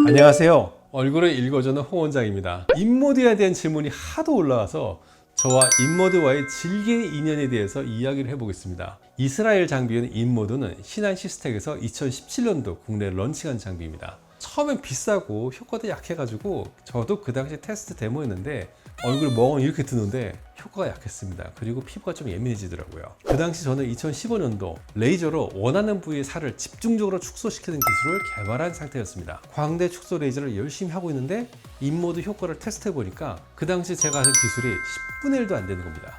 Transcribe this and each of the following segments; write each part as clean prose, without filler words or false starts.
안녕하세요. 얼굴을 읽어주는 홍 원장입니다. 인모드에 대한 질문이 하도 올라와서 저와 인모드와의 질긴 인연에 대해서 이야기를 해보겠습니다. 이스라엘 장비인 인모드는 신한시스텍에서 2017년도 국내에 런칭한 장비입니다. 처음엔 비싸고 효과도 약해가지고 저도 그 당시 테스트 데모했는데 얼굴에 멍 이렇게 드는데 효과가 약했습니다. 그리고 피부가 좀 예민해지더라고요. 그 당시 저는 2015년도 레이저로 원하는 부위의 살을 집중적으로 축소시키는 기술을 개발한 상태였습니다. 광대 축소 레이저를 열심히 하고 있는데 인모드 효과를 테스트해 보니까 그 당시 제가 하는 기술이 10분의 1도 안 되는 겁니다.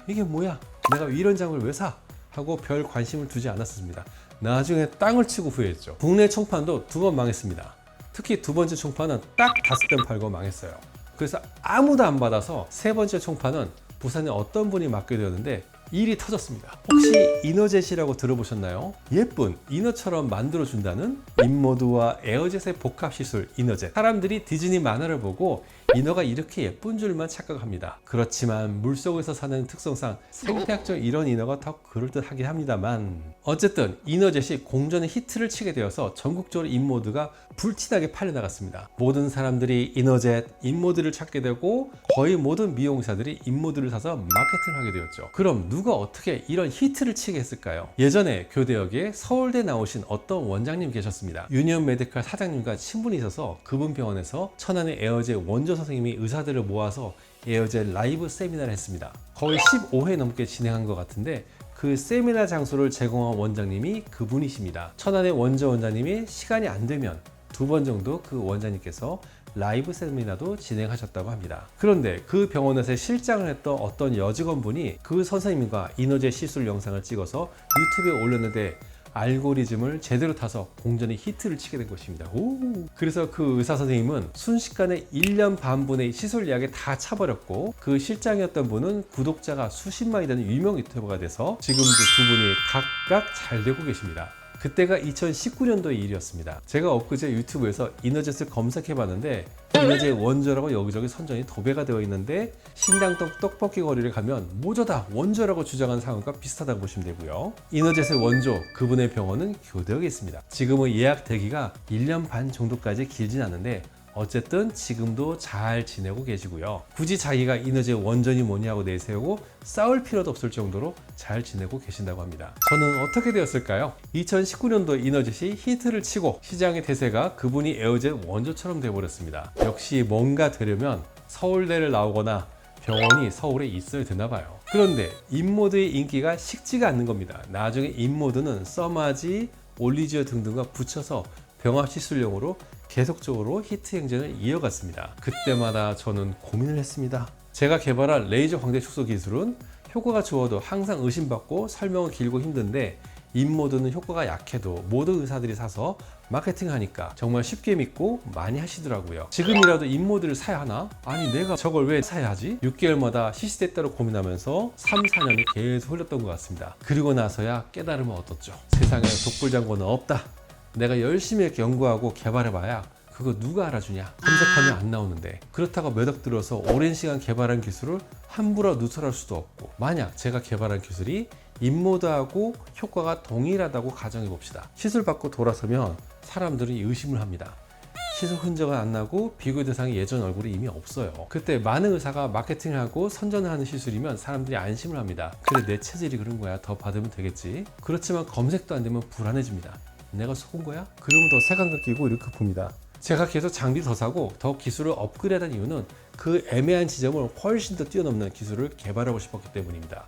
이게 뭐야? 내가 이런 장비를 왜 사? 하고 별 관심을 두지 않았습니다. 나중에 땅을 치고 후회했죠. 국내 총판도 2번 망했습니다. 특히 두 번째 총판은 딱 5대 팔고 망했어요. 그래서 아무도 안 받아서 세 번째 총판은 부산에 어떤 분이 맡게 되었는데 일이 터졌습니다. 혹시 이너젯이라고 들어보셨나요? 예쁜 이너처럼 만들어준다는 인모드와 에어젯의 복합 시술 이너젯. 사람들이 디즈니 만화를 보고 이너가 이렇게 예쁜 줄만 착각합니다. 그렇지만 물속에서 사는 특성상 생태학적 이런 이너가 더 그럴듯하긴 합니다만, 어쨌든 이너젯이 공전에 히트를 치게 되어서 전국적으로 인모드가 불티나게 팔려나갔습니다. 모든 사람들이 이너젯, 인모드를 찾게 되고 거의 모든 미용사들이 인모드를 사서 마케팅을 하게 되었죠. 그럼 누가 어떻게 이런 히트를 치게 했을까요? 예전에 교대역에 서울대 나오신 어떤 원장님 계셨습니다. 유니온 메디칼 사장님과 친분이 있어서 그분 병원에서 천안의 에어젯 원조 선생님이 의사들을 모아서 에어젯 라이브 세미나를 했습니다. 거의 15회 넘게 진행한 것 같은데 그 세미나 장소를 제공한 원장님이 그분이십니다. 천안의 원조 원장님이 시간이 안 되면 2번 정도 그 원장님께서 라이브 세미나도 진행하셨다고 합니다. 그런데 그 병원에서 실장을 했던 어떤 여직원분이 그 선생님과 이너젯 시술 영상을 찍어서 유튜브에 올렸는데 알고리즘을 제대로 타서 공전에 히트를 치게 된 것입니다. 그래서 그 의사 선생님은 순식간에 1년 반분의 시술 예약에 다 차버렸고, 그 실장이었던 분은 구독자가 수십만이 되는 유명 유튜버가 돼서 지금도 두 분이 각각 잘 되고 계십니다. 그때가 2019년도의 일이었습니다. 제가 엊그제 유튜브에서 이너젯을 검색해 봤는데 이너젯 원조라고 여기저기 선전이 도배가 되어 있는데 신당동 떡볶이 거리를 가면 모두 다 원조라고 주장하는 상황과 비슷하다고 보시면 되고요. 이너젯의 원조, 그분의 병원은 교대역에 있습니다. 지금은 예약 대기가 1년 반 정도까지 길진 않은데 어쨌든 지금도 잘 지내고 계시고요. 굳이 자기가 이너젯 원전이 뭐냐고 내세우고 싸울 필요도 없을 정도로 잘 지내고 계신다고 합니다. 저는 어떻게 되었을까요? 2019년도 이너젯이 히트를 치고 시장의 대세가 그분이 에어젯 원조처럼 되어버렸습니다. 역시 뭔가 되려면 서울대를 나오거나 병원이 서울에 있어야 되나 봐요. 그런데 인모드의 인기가 식지가 않는 겁니다. 나중에 인모드는 써마지, 올리지어 등등과 붙여서 병합 시술용으로 계속적으로 히트 행진을 이어갔습니다. 그때마다 저는 고민을 했습니다. 제가 개발한 레이저 광대 축소 기술은 효과가 좋아도 항상 의심받고 설명은 길고 힘든데 인모드는 효과가 약해도 모든 의사들이 사서 마케팅하니까 정말 쉽게 믿고 많이 하시더라고요. 지금이라도 인모드를 사야 하나? 아니 내가 저걸 왜 사야 하지? 6개월마다 시시때때로 고민하면서 3, 4년이 계속 흘렀던 것 같습니다. 그리고 나서야 깨달음을 얻었죠. 세상에 독불장군은 없다. 내가 열심히 이렇게 연구하고 개발해봐야 그거 누가 알아주냐? 검색하면 안 나오는데, 그렇다고 몇 억 들어서 오랜 시간 개발한 기술을 함부로 누설할 수도 없고, 만약 제가 개발한 기술이 인모드하고 효과가 동일하다고 가정해 봅시다. 시술 받고 돌아서면 사람들이 의심을 합니다. 시술 흔적은 안 나고 비교 대상이 예전 얼굴이 이미 없어요. 그때 많은 의사가 마케팅을 하고 선전을 하는 시술이면 사람들이 안심을 합니다. 그래, 내 체질이 그런 거야. 더 받으면 되겠지. 그렇지만 검색도 안 되면 불안해집니다. 내가 속은 거야? 그러면 더 색안경 끼고 이렇게 봅니다. 제가 계속 장비 더 사고 더 기술을 업그레이드한 이유는 그 애매한 지점을 훨씬 더 뛰어넘는 기술을 개발하고 싶었기 때문입니다.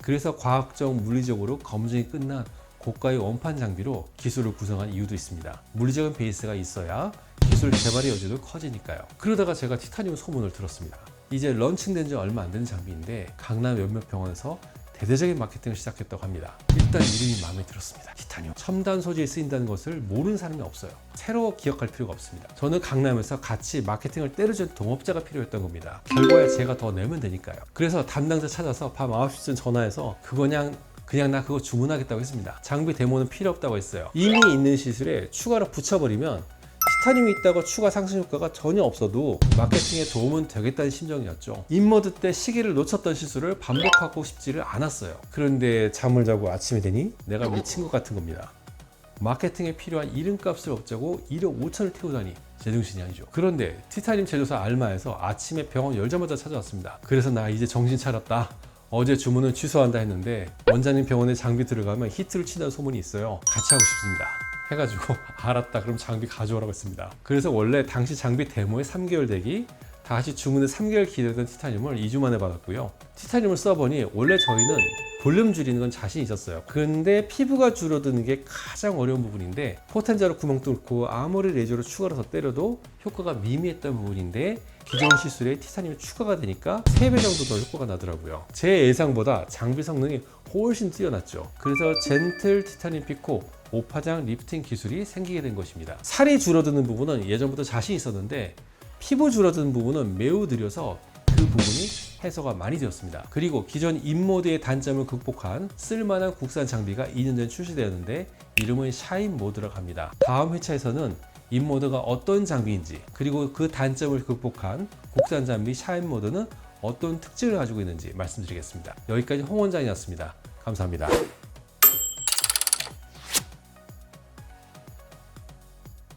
그래서 과학적, 물리적으로 검증이 끝난 고가의 원판 장비로 기술을 구성한 이유도 있습니다. 물리적인 베이스가 있어야 기술 개발의 여지도 커지니까요. 그러다가 제가 티타늄 소문을 들었습니다. 이제 런칭된 지 얼마 안 되는 장비인데 강남 몇몇 병원에서 대대적인 마케팅을 시작했다고 합니다. 일단 이름이 마음에 들었습니다. 티타늄. 첨단 소재에 쓰인다는 것을 모르는 사람이 없어요. 새로 기억할 필요가 없습니다. 저는 강남에서 같이 마케팅을 때려준 동업자가 필요했던 겁니다. 결과에 제가 더 내면 되니까요. 그래서 담당자 찾아서 밤 9시쯤 전화해서 그냥 나 그거 주문하겠다고 했습니다. 장비 데모는 필요 없다고 했어요. 이미 있는 시술에 추가로 붙여버리면 티타늄이 있다고 추가 상승 효과가 전혀 없어도 마케팅에 도움은 되겠다는 심정이었죠. 인모드 때 시기를 놓쳤던 실수를 반복하고 싶지를 않았어요. 그런데 잠을 자고 아침이 되니 내가 미친 것 같은 겁니다. 마케팅에 필요한 이름값을 업자고 1억 5천을 태우다니 제정신이 아니죠. 그런데 티타늄 제조사 알마에서 아침에 병원 열자마자 찾아왔습니다. 그래서 나 이제 정신 차렸다. 어제 주문은 취소한다 했는데 원장님 병원에 장비 들어가면 히트를 친다는 소문이 있어요. 같이 하고 싶습니다. 해가지고 알았다. 그럼 장비 가져오라고 했습니다. 그래서 원래 당시 장비 데모에 3개월 대기, 다시 주문에 3개월 기다리던 티타늄을 2주 만에 받았고요. 티타늄을 써보니 원래 저희는 볼륨 줄이는 건 자신 있었어요. 그런데 피부가 줄어드는 게 가장 어려운 부분인데 포텐자로 구멍 뚫고 아무리 레이저로 추가로 더 때려도 효과가 미미했던 부분인데 기존 시술에 티타늄이 추가가 되니까 3배 정도 더 효과가 나더라고요. 제 예상보다 장비 성능이 훨씬 뛰어났죠. 그래서 젠틀 티타늄 피코 5파장 리프팅 기술이 생기게 된 것입니다. 살이 줄어드는 부분은 예전부터 자신 있었는데 피부 줄어드는 부분은 매우 느려서 그 부분이 해소가 많이 되었습니다. 그리고 기존 인모드의 단점을 극복한 쓸만한 국산 장비가 2년 전 출시되었는데 이름은 샤인모드라고 합니다. 다음 회차에서는 인모드가 어떤 장비인지 그리고 그 단점을 극복한 국산 장비 샤인모드는 어떤 특징을 가지고 있는지 말씀드리겠습니다. 여기까지 홍 원장이었습니다. 감사합니다.